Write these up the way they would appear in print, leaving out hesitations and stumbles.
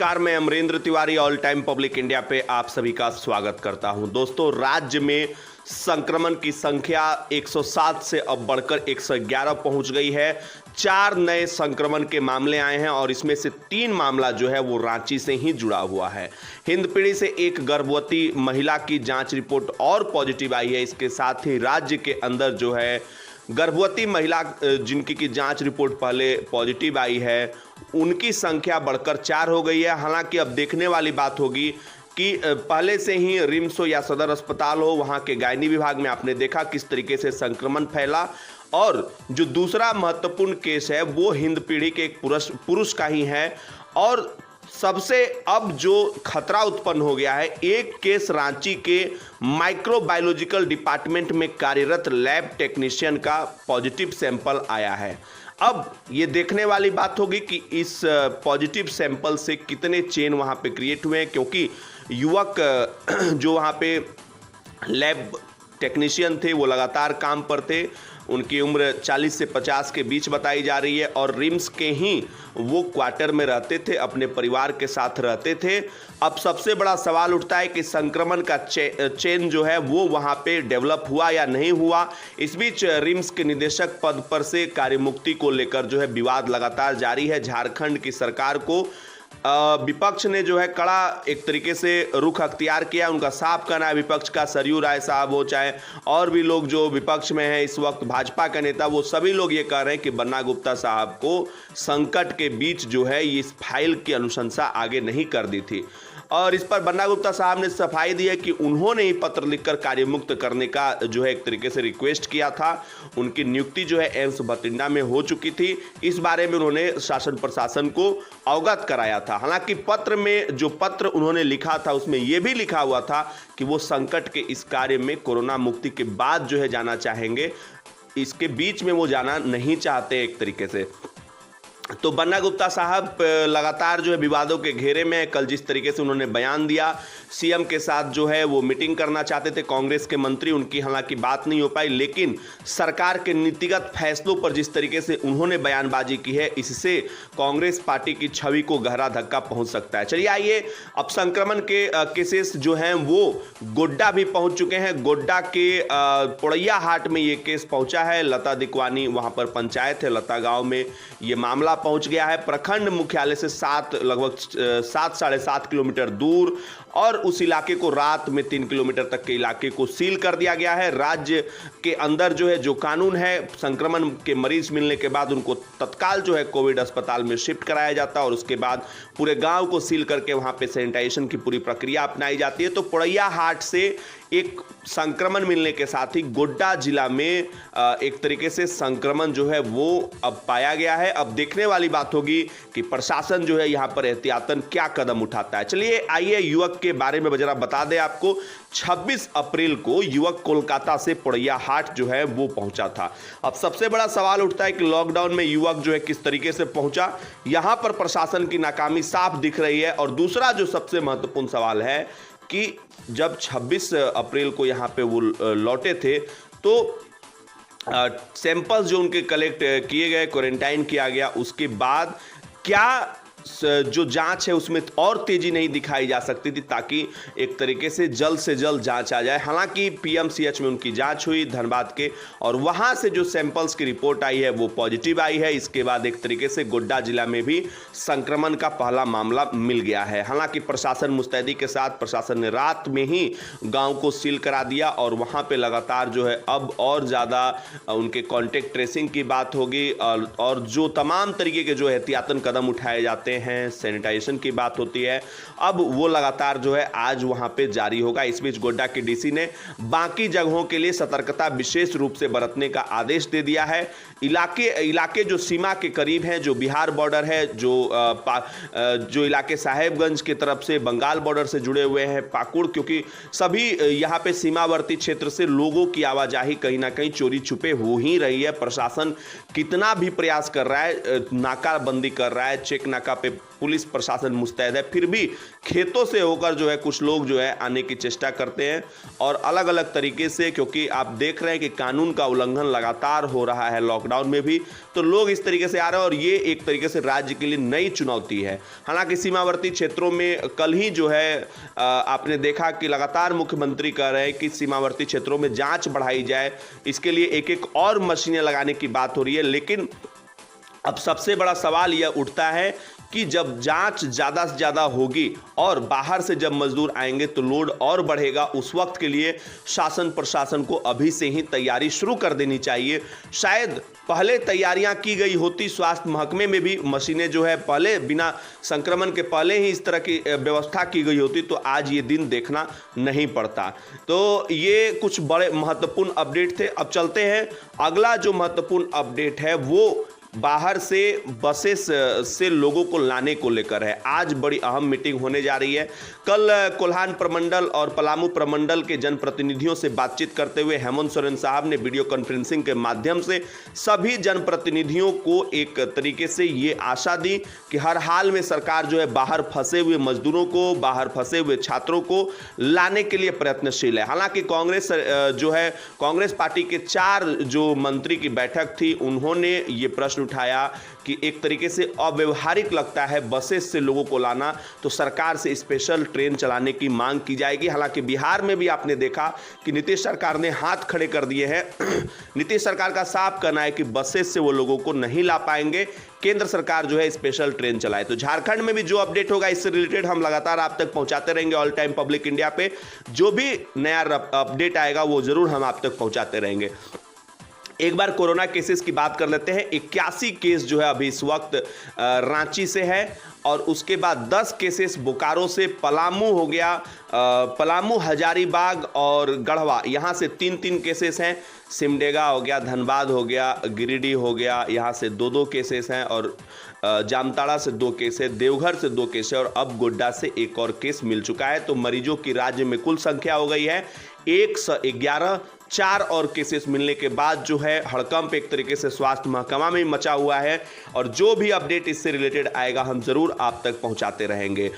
नमस्कार, मैं Amrendra Tiwari all time public India पे आप सभी का स्वागत करता हूं। दोस्तों, राज्य में संक्रमण की संख्या 107 से अब बढ़कर 111 पहुंच गई है। 4 नए संक्रमण के मामले आए हैं और इसमें से 3 मामला जो है वो रांची से ही जुड़ा हुआ है। हिंदपीढ़ी से एक गर्भवती महिला की जांच रिपोर्ट और पॉजिटिव आई है। इसके साथ ही राज्य के अंदर जो है गर्भवती महिला जिनकी की जांच रिपोर्ट पहले पॉजिटिव आई है, उनकी संख्या बढ़कर 4 हो गई है। हालांकि अब देखने वाली बात होगी कि पहले से ही रिम्स हो या सदर अस्पताल हो, वहां के गायनी विभाग में आपने देखा किस तरीके से संक्रमण फैला। और जो दूसरा महत्वपूर्ण केस है वो हिंदपीढ़ी के एक पुरुष का ही है। और सबसे अब जो खतरा उत्पन्न हो गया है, एक केस रांची के माइक्रोबायोलॉजिकल डिपार्टमेंट में कार्यरत लैब टेक्नीशियन का पॉजिटिव सैंपल आया है। अब ये देखने वाली बात होगी कि इस पॉजिटिव सैंपल से कितने चेन वहाँ पे क्रिएट हुए हैं, क्योंकि युवक जो वहाँ पे लैब टेक्नीशियन थे वो लगातार काम पर थे। उनकी उम्र 40 से 50 के बीच बताई जा रही है और रिम्स के ही वो क्वार्टर में रहते थे, अपने परिवार के साथ रहते थे। अब सबसे बड़ा सवाल उठता है कि संक्रमण का चेन जो है वो वहाँ पे डेवलप हुआ या नहीं हुआ। इस बीच रिम्स के निदेशक पद पर से कार्यमुक्ति को लेकर जो है विवाद लगातार जारी है। झारखंड की सरकार को विपक्ष ने जो है कड़ा एक तरीके से रुख अख्तियार किया। उनका साफ कहना है, विपक्ष का सरयू राय साहब हो चाहे और भी लोग जो विपक्ष में हैं इस वक्त, भाजपा के नेता, वो सभी लोग ये कह रहे हैं कि बन्ना गुप्ता साहब को संकट के बीच जो है इस फाइल की अनुशंसा आगे नहीं कर दी थी। और इस पर बन्ना गुप्ता साहब ने सफाई दी है कि उन्होंने ही पत्र लिखकर कार्यमुक्त करने का जो है एक तरीके से रिक्वेस्ट किया था। उनकी नियुक्ति जो है एम्स बठिंडा में हो चुकी थी। इस बारे में उन्होंने शासन प्रशासन को अवगत कराया था। हालांकि पत्र में जो पत्र उन्होंने लिखा था उसमें यह भी लिखा हुआ था कि वो संकट के इस कार्य में कोरोना मुक्ति के बाद जो है जाना चाहेंगे, इसके बीच में वो जाना नहीं चाहते एक तरीके से। तो बन्ना गुप्ता साहब लगातार जो है विवादों के घेरे में। कल जिस तरीके से उन्होंने बयान दिया, सीएम के साथ जो है वो मीटिंग करना चाहते थे कांग्रेस के मंत्री, उनकी हालांकि बात नहीं हो पाई, लेकिन सरकार के नीतिगत फैसलों पर जिस तरीके से उन्होंने बयानबाजी की है, इससे कांग्रेस पार्टी की छवि को गहरा धक्का पहुंच सकता है। चलिए आइए, अब संक्रमण के केसेस जो हैं वो गोड्डा भी पहुंच चुके हैं। गोड्डा के पोड़ैया हाट में ये केस पहुंचा है। लता दिकवानी वहां पर पंचायत है, लता गांव में ये मामला पहुंच गया है। प्रखंड मुख्यालय से लगभग 7 साढ़े 7 किलोमीटर दूर, और उस इलाके को रात में 3 किलोमीटर तक के इलाके को सील कर दिया गया है। राज्य के अंदर जो है जो कानून है, संक्रमण के मरीज मिलने के बाद उनको तत्काल जो है कोविड अस्पताल में शिफ्ट कराया जाता है और उसके बाद पूरे गांव को सील करके वहां पे सैनिटाइजेशन की पूरी प्रक्रिया अपनाई जाती है। तो पोड़ैया हाट से एक संक्रमण मिलने के साथ ही गोड्डा जिला में एक तरीके से संक्रमण जो है वो अब पाया गया है। अब देखने वाली बात होगी कि प्रशासन जो है यहाँ पर एहतियातन क्या कदम उठाता है। चलिए आइए, युवक के बारे में जरा बता दें आपको। 26 अप्रैल को युवक कोलकाता से पोड़ैया हाट जो है वो पहुंचा था। अब सबसे बड़ा सवाल उठता है कि लॉकडाउन में युवक जो है किस तरीके से पहुंचा। यहां पर प्रशासन की नाकामी साफ दिख रही है। और दूसरा जो सबसे महत्वपूर्ण सवाल है कि जब 26 अप्रैल को यहाँ पे वो लौटे थे तो सैंपल्स जो उनके कलेक्ट किए गए, क्वारंटाइन किया गया, उसके बाद क्या जो जांच है उसमें और तेजी नहीं दिखाई जा सकती थी, ताकि एक तरीके से जल्द जांच आ जाए। हालांकि पीएमसीएच में उनकी जांच हुई धनबाद के, और वहां से जो सैंपल्स की रिपोर्ट आई है वो पॉजिटिव आई है। इसके बाद एक तरीके से गोड्डा जिला में भी संक्रमण का पहला मामला मिल गया है। हालांकि प्रशासन मुस्तैदी के साथ प्रशासन ने रात में ही गाँव को सील करा दिया और वहाँ पर लगातार जो है अब और ज़्यादा उनके कॉन्टेक्ट ट्रेसिंग की बात होगी और जो तमाम तरीके के जो एहतियातन कदम उठाए जाते हैं, सैनिटाइजेशन की बात होती है, अब वो लगातार जो है आज वहां पे जारी होगा। इस बीच गोड्डा के डीसी ने बाकी जगहों के लिए सतर्कता विशेष रूप से बरतने का आदेश दे दिया है। इलाके जो सीमा के करीब हैं, जो बिहार बॉर्डर है, जो इलाके साहेबगंज की तरफ से बंगाल बॉर्डर से जुड़े हुए हैं, पाकुड़, क्योंकि सभी यहाँ पे सीमावर्ती क्षेत्र से लोगों की आवाजाही कहीं ना कहीं चोरी छुपे हो ही रही है। प्रशासन कितना भी प्रयास कर रहा है, नाकाबंदी कर रहा है, चेक नाका पे पुलिस प्रशासन मुस्तैद है, फिर भी खेतों से होकर जो है कुछ लोग जो है आने की चेष्टा करते हैं और अलग अलग तरीके से, क्योंकि आप देख रहे हैं कि कानून का उल्लंघन लगातार हो रहा है लॉकडाउन में भी, तो लोग इस तरीके से आ रहे हैं और ये एक तरीके से राज्य के लिए नई चुनौती है। हालांकि सीमावर्ती क्षेत्रों में कल ही जो है आपने देखा कि लगातार मुख्यमंत्री कह रहे हैं कि सीमावर्ती क्षेत्रों में जांच बढ़ाई जाए, इसके लिए एक एक और मशीनें लगाने की बात हो रही है। लेकिन अब सबसे बड़ा सवाल यह उठता है कि जब जांच ज़्यादा से ज़्यादा होगी और बाहर से जब मजदूर आएंगे तो लोड और बढ़ेगा, उस वक्त के लिए शासन प्रशासन को अभी से ही तैयारी शुरू कर देनी चाहिए। शायद पहले तैयारियां की गई होती, स्वास्थ्य महकमे में भी मशीनें जो है पहले बिना संक्रमण के पहले ही इस तरह की व्यवस्था की गई होती, तो आज ये दिन देखना नहीं पड़ता। तो ये कुछ बड़े महत्वपूर्ण अपडेट थे। अब चलते हैं, अगला जो महत्वपूर्ण अपडेट है वो बाहर से बसेस से लोगों को लाने को लेकर है। आज बड़ी अहम मीटिंग होने जा रही है। कल कोल्हान प्रमंडल और पलामू प्रमंडल के जनप्रतिनिधियों से बातचीत करते हुए हेमंत सोरेन साहब ने वीडियो कॉन्फ्रेंसिंग के माध्यम से सभी जनप्रतिनिधियों को एक तरीके से ये आशा दी कि हर हाल में सरकार जो है बाहर फंसे हुए मजदूरों को, बाहर फंसे हुए छात्रों को लाने के लिए प्रयत्नशील है। हालांकि कांग्रेस जो है, कांग्रेस पार्टी के 4 जो मंत्री की बैठक थी, उन्होंने ये प्रश्न उठाया कि एक तरीके से अव्यवहारिक लगता है बसेस से लोगों को लाना, तो सरकार से स्पेशल ट्रेन चलाने की मांग की जाएगी। हालांकि बिहार में भी आपने देखा कि नीतीश सरकार ने हाथ खड़े कर दिए हैं। नीतीश सरकार का साफ कहना है कि बसेस से वो लोगों को नहीं ला पाएंगे, केंद्र सरकार जो है स्पेशल ट्रेन चलाए। तो झारखंड में भी जो अपडेट होगा इससे रिलेटेड हम लगातार आप तक पहुंचाते रहेंगे। ऑल टाइम पब्लिक इंडिया पे जो भी नया अपडेट आएगा वो जरूर हम आप तक पहुंचाते रहेंगे। एक बार कोरोना केसेस की बात कर लेते हैं। 81 केस जो है अभी इस वक्त रांची से है और उसके बाद 10 केसेस बोकारो से, पलामू हो गया, पलामू, हजारीबाग और गढ़वा, यहाँ से 3-3 केसेस हैं। सिमडेगा हो गया, धनबाद हो गया, गिरिडीह हो गया, यहाँ से 2-2 केसेस हैं और जामताड़ा से 2 केस है, देवघर से 2 केस है और अब गोड्डा से एक और केस मिल चुका है। तो मरीजों की राज्य में कुल संख्या हो गई है 111। 4 और केसेस मिलने के बाद जो है हड़कंप एक तरीके से स्वास्थ्य महकमा में मचा हुआ है और जो भी अपडेट इससे रिलेटेड आएगा हम जरूर आप तक पहुंचाते रहेंगे।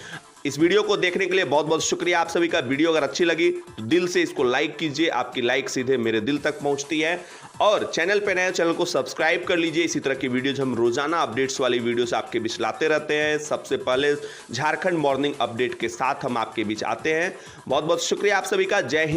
इस वीडियो को देखने के लिए बहुत बहुत शुक्रिया आप सभी का। वीडियो अगर अच्छी लगी तो दिल से इसको लाइक कीजिए, आपकी लाइक सीधे मेरे दिल तक पहुंचती है। और चैनल पे नए, चैनल को सब्सक्राइब कर लीजिए। इसी तरह की वीडियोज हम रोजाना अपडेट्स वाली वीडियोस आपके बीच लाते रहते हैं। सबसे पहले झारखंड मॉर्निंग अपडेट के साथ हम आपके बीच आते हैं। बहुत बहुत शुक्रिया आप सभी का। जय हिंद।